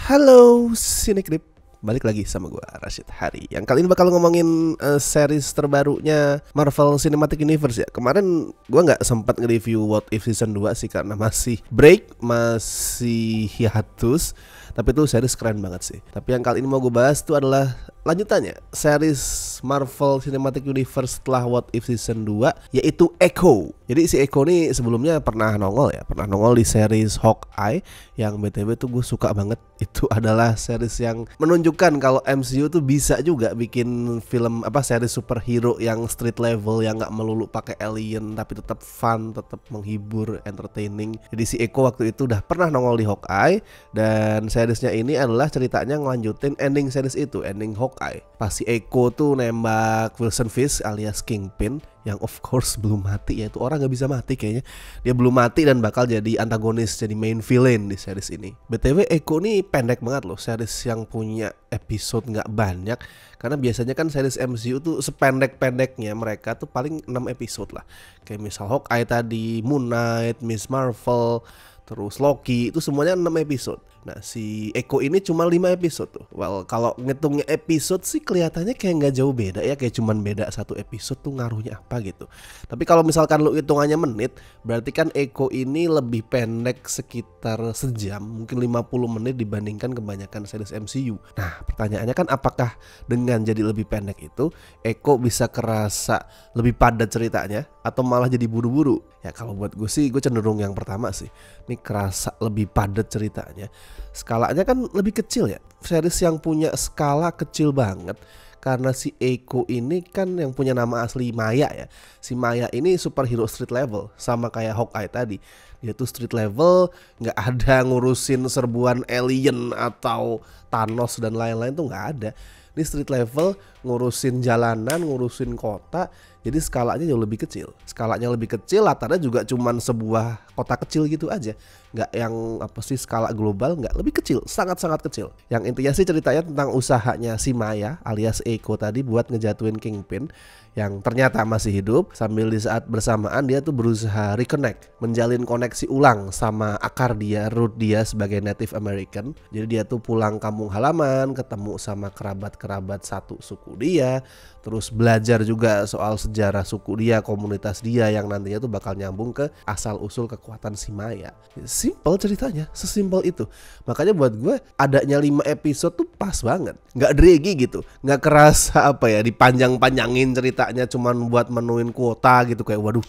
Halo Cinecrip, balik lagi sama gue Rashid Hari. Yang kali ini bakal ngomongin series terbarunya Marvel Cinematic Universe ya. Kemarin gue nggak sempat nge-review What If Season 2 sih karena masih break, masih hiatus. Tapi itu series keren banget sih. Tapi yang kali ini mau gue bahas itu adalah lanjutannya, series Marvel Cinematic Universe setelah What If Season 2, yaitu Echo. Jadi si Echo nih sebelumnya pernah nongol di series Hawkeye, yang BTW tuh gue suka banget. Itu adalah series yang menunjukkan kalau MCU tuh bisa juga bikin film series superhero yang street level, yang nggak melulu pakai alien tapi tetap fun, tetap menghibur, entertaining. Jadi si Echo waktu itu udah pernah nongol di Hawkeye, dan seriesnya ini adalah ceritanya ngelanjutin ending series itu, ending Hawkeye. Pas si Echo tuh nembak Wilson Fisk alias Kingpin, yang of course belum mati ya. Itu orang gak bisa mati kayaknya. Dia belum mati dan bakal jadi antagonis, jadi main villain di series ini. BTW Echo nih pendek banget loh, series yang punya episode gak banyak. Karena biasanya kan series MCU tuh sependek-pendeknya mereka tuh paling 6 episode lah. Kayak misal Hawkeye tadi, Moon Knight, Miss Marvel, terus Loki, itu semuanya 6 episode. Nah si Echo ini cuma 5 episode tuh. Well, kalau ngitungnya episode sih kelihatannya kayak nggak jauh beda ya, kayak cuman beda 1 episode tuh ngaruhnya apa gitu. Tapi kalau misalkan lu hitungannya menit, berarti kan Echo ini lebih pendek sekitar sejam, mungkin 50 menit dibandingkan kebanyakan series MCU. Nah pertanyaannya kan, apakah dengan jadi lebih pendek itu Echo bisa kerasa lebih padat ceritanya atau malah jadi buru-buru? Ya kalau buat gue sih, gue cenderung yang pertama sih. Ini kerasa lebih padat ceritanya. Skalanya kan lebih kecil ya. Series yang punya skala kecil banget. Karena si Echo ini kan yang punya nama asli Maya ya. Si Maya ini superhero street level, sama kayak Hawkeye tadi. Dia tuh street level, gak ada ngurusin serbuan alien atau Thanos dan lain-lain, tuh gak ada. Ini street level, ngurusin jalanan, ngurusin kota. Jadi skalanya jauh lebih kecil. Skalanya lebih kecil, latarnya juga cuman sebuah kota kecil gitu aja. Nggak yang skala global, nggak, lebih kecil, sangat-sangat kecil. Yang intinya sih ceritanya tentang usahanya si Maya alias Echo tadi buat ngejatuhin Kingpin, yang ternyata masih hidup. Sambil di saat bersamaan dia tuh berusaha reconnect, menjalin koneksi ulang sama akar dia, root dia sebagai Native American. Jadi dia tuh pulang kampung halaman, ketemu sama kerabat-kerabat satu suku dia, terus belajar juga soal sejarah suku dia, komunitas dia, yang nantinya tuh bakal nyambung ke asal usul kekuatan si Maya. Simple ceritanya, sesimpel itu. Makanya buat gue adanya 5 episode tuh pas banget, nggak draggy gitu, nggak kerasa dipanjang-panjangin ceritanya cuman buat menuin kuota gitu. Kayak waduh,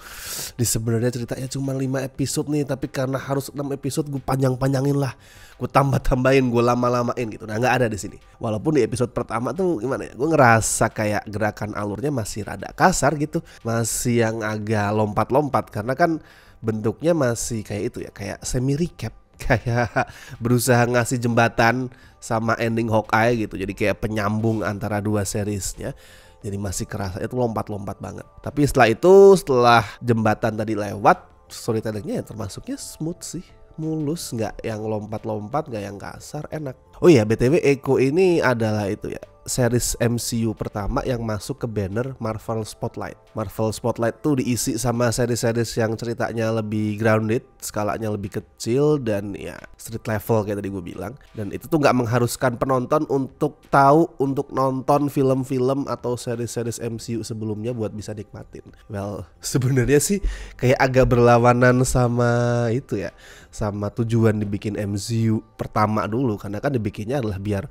di sebenarnya ceritanya cuma 5 episode nih, tapi karena harus 6 episode gue panjang-panjangin lah, gue tambah-tambahin, gue lama-lamain gitu. Nah nggak ada di sini. Walaupun di episode pertama tuh gimana ya, gue ngerasa kayak gerakan alurnya masih rada kasar gitu, masih yang agak lompat-lompat, karena kan bentuknya masih kayak itu ya, kayak semi recap, kayak berusaha ngasih jembatan sama ending Hawkeye gitu. Jadi kayak penyambung antara dua seriesnya. Jadi masih kerasa itu lompat-lompat banget. Tapi setelah jembatan tadi lewat, storytellingnya ya termasuknya smooth sih, mulus, nggak yang lompat-lompat, nggak yang kasar, enak. Oh iya, BTW Echo ini adalah itu ya, series MCU pertama yang masuk ke banner Marvel Spotlight. Marvel Spotlight tuh diisi sama series-series yang ceritanya lebih grounded, skalanya lebih kecil, dan ya street level kayak tadi gue bilang. Dan itu tuh gak mengharuskan penonton untuk nonton film-film atau series-series MCU sebelumnya buat bisa nikmatin. Well, sebenarnya sih kayak agak berlawanan sama itu ya, sama tujuan dibikin MCU pertama dulu. Karena kan dibikinnya adalah biar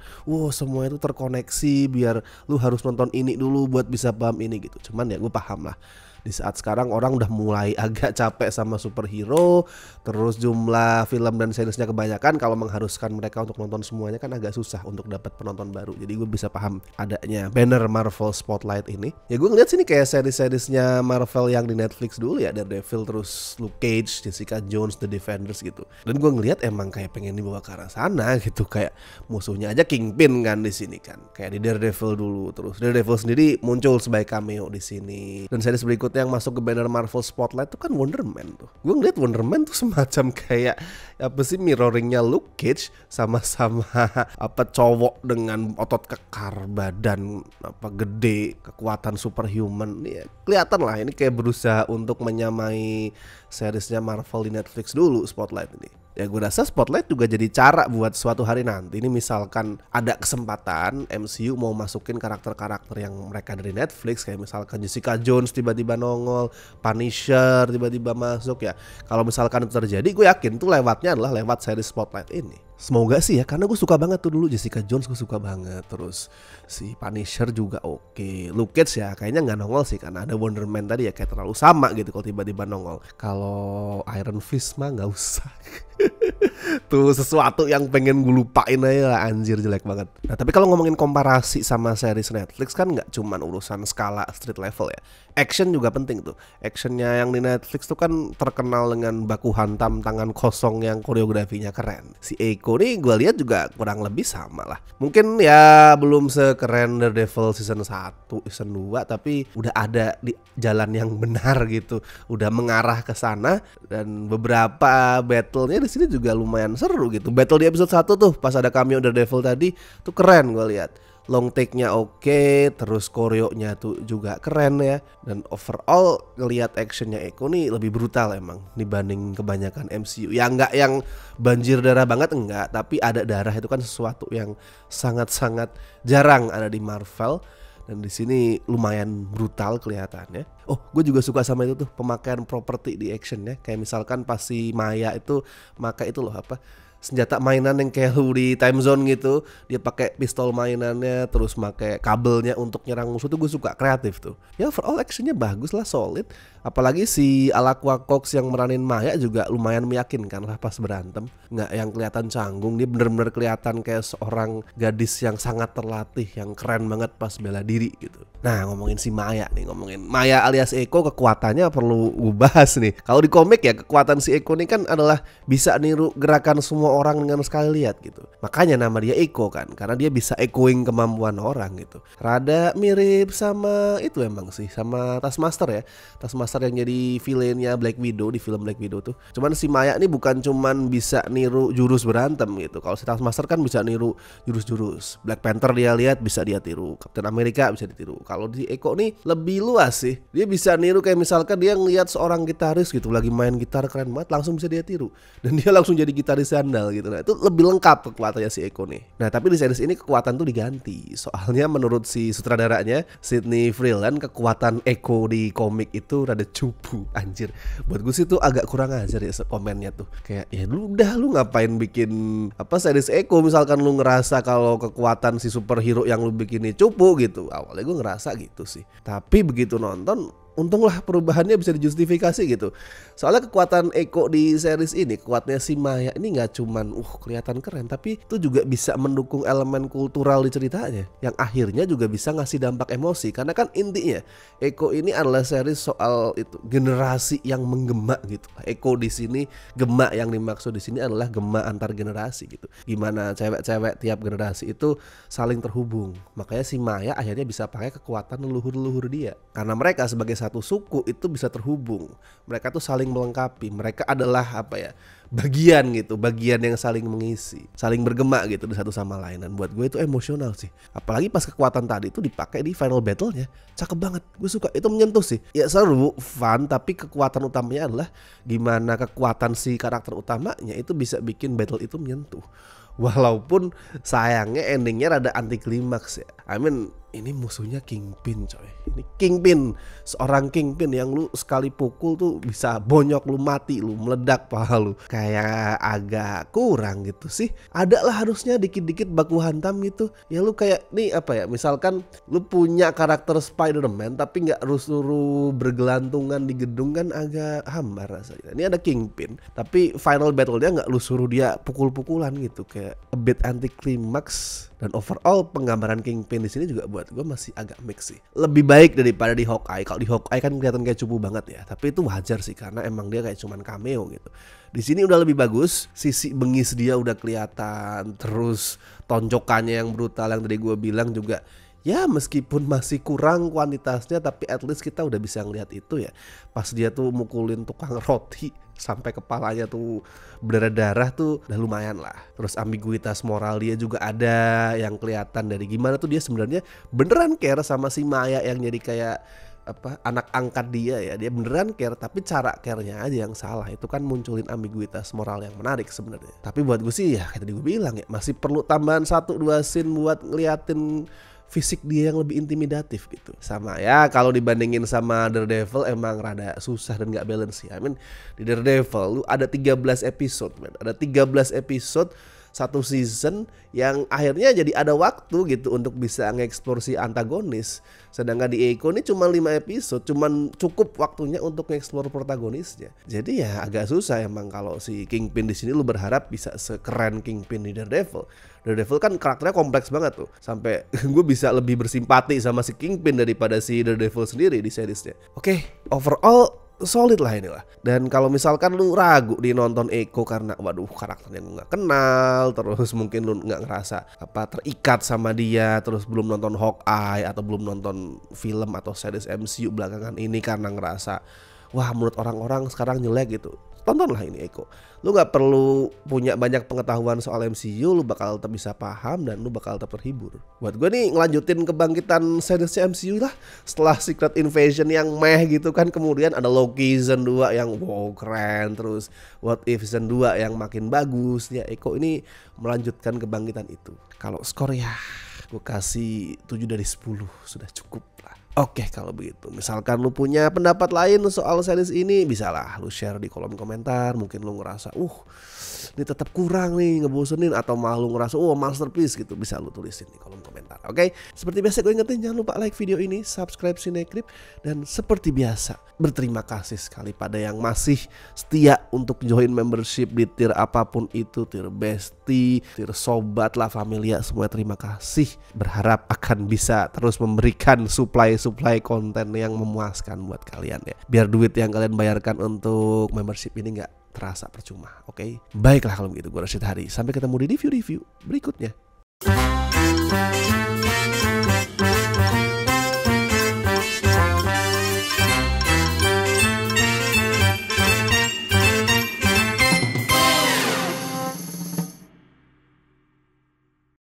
semua itu terkoneksi, biar lu harus nonton ini dulu buat bisa paham ini gitu. Cuman ya gue paham lah, di saat sekarang orang udah mulai agak capek sama superhero, terus jumlah film dan seriesnya kebanyakan. Kalau mengharuskan mereka untuk nonton semuanya kan agak susah untuk dapat penonton baru. Jadi gue bisa paham adanya banner Marvel Spotlight ini. Ya gue ngeliat sini kayak series-seriesnya Marvel yang di Netflix dulu ya, Daredevil, terus Luke Cage, Jessica Jones, The Defenders gitu. Dan gue ngeliat emang kayak pengen dibawa ke arah sana gitu, kayak musuhnya aja Kingpin kan di sini kan, kayak di Daredevil dulu. Terus Daredevil sendiri muncul sebagai cameo di sini. Dan series berikutnya yang masuk ke banner Marvel Spotlight tuh kan Wonder Man tuh. Gue ngeliat Wonder Man tuh semacam kayak mirroringnya Luke Cage, sama-sama cowok dengan otot kekar, badan gede, kekuatan superhuman. Ya, kelihatan lah ini kayak berusaha untuk menyamai seriesnya Marvel di Netflix dulu, Spotlight ini. Ya gue rasa Spotlight juga jadi cara buat suatu hari nanti ini misalkan ada kesempatan MCU mau masukin karakter-karakter yang mereka dari Netflix, kayak misalkan Jessica Jones tiba-tiba nongol, Punisher tiba-tiba masuk ya. Kalau misalkan itu terjadi, gue yakin tuh lewatnya adalah lewat series Spotlight ini. Semoga sih ya, karena gue suka banget tuh dulu Jessica Jones, gue suka banget. Terus si Punisher juga oke. Luke Cage ya kayaknya nggak nongol sih karena ada Wonder Man tadi ya, kayak terlalu sama gitu kalau tiba-tiba nongol. Kalau Iron Fist mah nggak usah. Tuh sesuatu yang pengen gue lupain aja lah, anjir jelek banget. Nah tapi kalau ngomongin komparasi sama series Netflix kan nggak cuman urusan skala street level ya, action juga penting tuh. Actionnya yang di Netflix tuh kan terkenal dengan baku hantam tangan kosong yang koreografinya keren. Si Echo nih gue lihat juga kurang lebih sama lah. Mungkin ya belum sekeren Daredevil season 1, season 2, tapi udah ada di jalan yang benar gitu, udah mengarah ke sana. Dan beberapa battle-nya di sini juga lumayan seru gitu. Battle di episode 1 tuh pas ada cameo Daredevil tadi tuh keren gue lihat. Long take-nya oke, terus koreonya tuh juga keren ya. Dan overall ngelihat actionnya Echo nih lebih brutal emang dibanding kebanyakan MCU. Ya enggak yang banjir darah banget enggak, tapi ada darah itu kan sesuatu yang sangat-sangat jarang ada di Marvel. Dan di sini lumayan brutal kelihatannya. Oh, gue juga suka sama itu tuh pemakaian properti di actionnya. Kayak misalkan pas si Maya itu pakai itu loh apa, senjata mainan yang kayak lu di Time Zone gitu. Dia pakai pistol mainannya, terus pakai kabelnya untuk nyerang musuh tuh gue suka, kreatif tuh. Ya overall actionnya bagus lah, solid. Apalagi si Alaqua Cox yang meranin Maya juga lumayan meyakinkan lah pas berantem. Nggak yang kelihatan canggung, dia bener-bener kelihatan kayak seorang gadis yang sangat terlatih, yang keren banget pas bela diri gitu. Nah ngomongin si Maya nih, ngomongin Maya alias Echo, kekuatannya perlu gue bahas nih. Kalau di komik ya kekuatan si Echo nih kan adalah bisa niru gerakan semua orang dengan sekali lihat gitu. Makanya nama dia Echo kan, karena dia bisa echoing kemampuan orang gitu. Rada mirip sama itu emang sih, sama Taskmaster ya. Taskmaster yang jadi villainnya Black Widow di film Black Widow tuh. Cuman si Maya nih bukan cuman bisa niru jurus berantem gitu. Kalau si Taskmaster kan bisa niru jurus-jurus. Black Panther dia lihat bisa dia tiru, Captain America bisa ditiru. Kalau di Echo nih lebih luas sih. Dia bisa niru kayak misalkan dia ngelihat seorang gitaris gitu lagi main gitar keren banget, langsung bisa dia tiru. Dan dia langsung jadi gitaris sandal gitu. Nah itu lebih lengkap kekuatannya si Echo nih. Nah tapi di series ini kekuatan tuh diganti. Soalnya menurut si sutradaranya Sidney Freeland, kekuatan Echo di komik itu rada cupu, anjir. Buat gue sih tuh agak kurang ajar ya komennya tuh. Kayak ya lu ngapain bikin apa series Echo, misalkan lu ngerasa kalau kekuatan si superhero yang lu bikin ini cupu gitu. Awalnya gue ngerasa gitu sih. Tapi begitu nonton, untunglah perubahannya bisa dijustifikasi gitu. Soalnya kekuatan Echo di series ini, kekuatannya si Maya ini nggak cuman kelihatan keren, tapi itu juga bisa mendukung elemen kultural di ceritanya, yang akhirnya juga bisa ngasih dampak emosi. Karena kan intinya Echo ini adalah series soal itu generasi yang menggema gitu. Echo di sini, gema yang dimaksud di sini adalah gema antar generasi gitu. Gimana cewek-cewek tiap generasi itu saling terhubung. Makanya si Maya akhirnya bisa pakai kekuatan leluhur-leluhur dia. Karena mereka sebagai satu suku itu bisa terhubung. Mereka tuh saling melengkapi. Mereka adalah apa ya, bagian gitu, bagian yang saling mengisi, saling bergema gitu di satu sama lain. Dan buat gue itu emosional sih. Apalagi pas kekuatan tadi itu dipakai di final battle-nya, cakep banget. Gue suka, itu menyentuh sih. Ya seru, fun, tapi kekuatan utamanya adalah gimana kekuatan si karakter utamanya itu bisa bikin battle itu menyentuh. Walaupun sayangnya endingnya rada anti klimaks ya. I mean ini musuhnya Kingpin coy. Ini Kingpin, seorang Kingpin yang lu sekali pukul tuh bisa bonyok lu, mati lu, meledak paha lu. Kayak agak kurang gitu sih. Ada lah harusnya dikit-dikit baku hantam gitu. Ya lu kayak nih apa ya, misalkan lu punya karakter Spider-Man tapi gak suruh bergelantungan di gedung kan agak hambar rasanya. Ini ada Kingpin tapi final battle-nya gak lu suruh dia pukul-pukulan gitu, kayak a bit anti klimaks. Dan overall penggambaran Kingpin di sini juga buat gue masih agak mix sih. Lebih baik daripada di Hawkeye. Kalau di Hawkeye kan kelihatan kayak cupu banget ya. Tapi itu wajar sih karena emang dia kayak cuman cameo gitu. Di sini udah lebih bagus. Sisi bengis dia udah kelihatan. Terus tonjokannya yang brutal yang tadi gue bilang juga. Ya meskipun masih kurang kuantitasnya, tapi at least kita udah bisa ngeliat itu ya. Pas dia tuh mukulin tukang roti sampai kepalanya tuh berdarah-darah tuh udah lumayan lah. Terus ambiguitas moral dia juga ada yang kelihatan dari gimana tuh dia sebenarnya beneran care sama si Maya yang jadi kayak anak angkat dia ya, dia beneran care tapi cara care-nya aja yang salah. Itu kan munculin ambiguitas moral yang menarik sebenarnya. Tapi buat gue sih ya kayak tadi gue bilang ya, masih perlu tambahan 1-2 scene buat ngeliatin fisik dia yang lebih intimidatif gitu. Sama ya kalau dibandingin sama Daredevil emang rada susah dan gak balance ya. I mean di Daredevil lu ada 13 episode man. Ada 13 episode satu season yang akhirnya jadi ada waktu gitu untuk bisa nge-explore si antagonis. Sedangkan di Echo ini cuma 5 episode, cuman cukup waktunya untuk nge-explore protagonisnya. Jadi ya agak susah emang kalau si Kingpin di sini lu berharap bisa sekeren Kingpin di Daredevil. Daredevil kan karakternya kompleks banget tuh. Sampai gue bisa lebih bersimpati sama si Kingpin daripada si Daredevil sendiri di seriesnya. Oke, overall solid lah inilah. Dan kalau misalkan lu ragu di nonton Echo karena waduh karakternya lu gak kenal, terus mungkin lu gak ngerasa terikat sama dia, terus belum nonton Hawkeye atau belum nonton film atau series MCU belakangan ini karena ngerasa wah menurut orang-orang sekarang jelek gitu, tontonlah ini Echo. Lu gak perlu punya banyak pengetahuan soal MCU, lu bakal tetap bisa paham dan lu bakal tetap terhibur. Buat gue nih ngelanjutin kebangkitan series MCU lah. Setelah Secret Invasion yang meh gitu kan, kemudian ada Loki season 2 yang wow keren, terus What If season 2 yang makin bagus. Ya Echo ini melanjutkan kebangkitan itu. Kalau skor ya gue kasih 7 dari 10 sudah cukup lah. Oke kalau begitu, misalkan lu punya pendapat lain soal series ini, bisalah lu share di kolom komentar. Mungkin lu ngerasa ini tetap kurang nih, ngebosenin, atau malah lu ngerasa masterpiece gitu, bisa lu tulisin di kolom komentar. Oke, seperti biasa gue ingetin jangan lupa like video ini, subscribe Cinecrip, dan seperti biasa berterima kasih sekali pada yang masih setia untuk join membership di tier apapun itu, tier bestie, tier sobat lah, familia, semua terima kasih. Berharap akan bisa terus memberikan supply konten yang memuaskan buat kalian ya, biar duit yang kalian bayarkan untuk membership ini nggak terasa percuma. Oke, baiklah kalau begitu, gue Rashid Hari, sampai ketemu di review berikutnya.